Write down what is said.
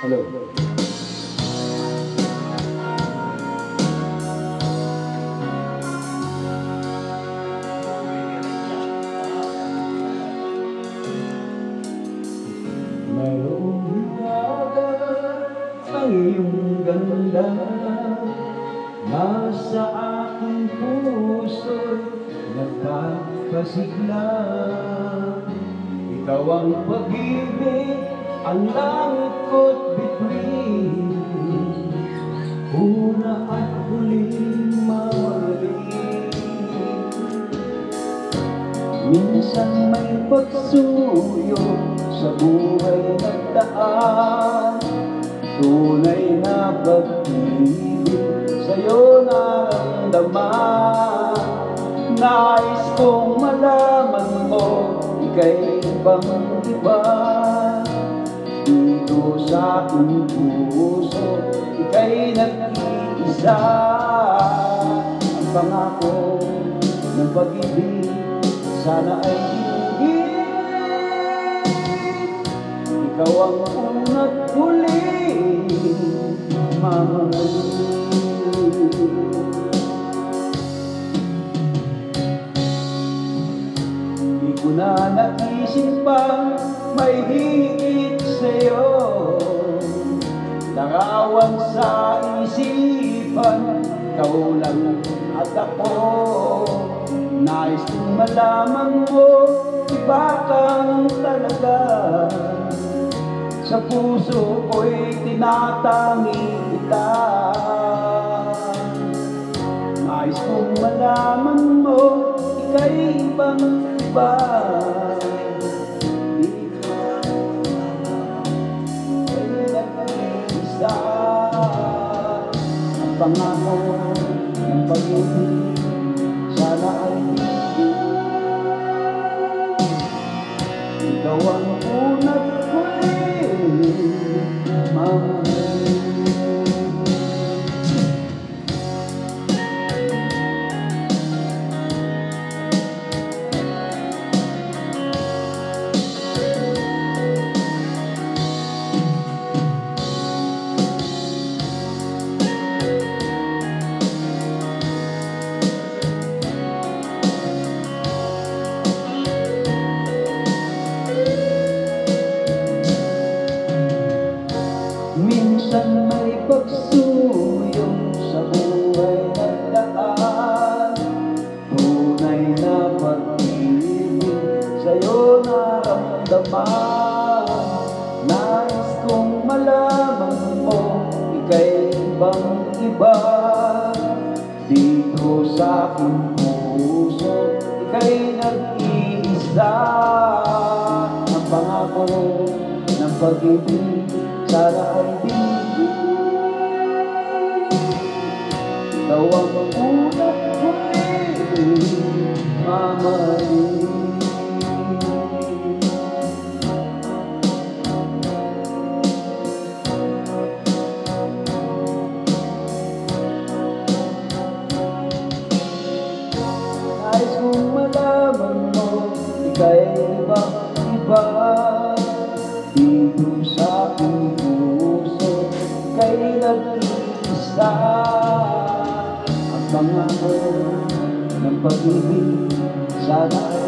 Hello. Mayroong hiwaga ang iyong ganda, nasa aking puso'y nagpapasigla. Ikaw ang pag-ibig, ang langit ko't bituin, una at huling mamahalin. Minsan may pagsuyo sa buhay nagdaan, tunay na pag-ibig sa'yo naramdaman. Nais kong malaman mo, ika'y ibang iba. Dito sa aking puso, ika'y nag-iisa. Ang pangako ng pag-ibig sana ay hinggil. Ikaw ang una't huli, mamahalin. Di ko na naisip pang may higit sa'yo, larawan sa isipan, ikaw lang at ako. Nais kong malaman mo, iba kang talaga. Sa puso ko'y tinatangi kita. Nais kong malaman mo, ika'y ibang iba. Ika'y nag-iisa. Ang pangako ng pag-ibig sana ay ikaw ang una't huli, mamahalin. Minsan may pagsuyong sa buhay nagdaan, tunay na pag-ibig sa'yo naramdaman. Nais kong malaman mo, ika'y ibang iba. Dito sa aking puso, ika'y nag-iisa. Ang pangako ng pag-ibig sana ay dinigin. Ikaw ang una't huli, mamahalin. Nais kong malaman mo, ika'y ibang iba. Dito sa aking puso, ika'y nag-iisa. Ang pangako ng pag-ibig sana ay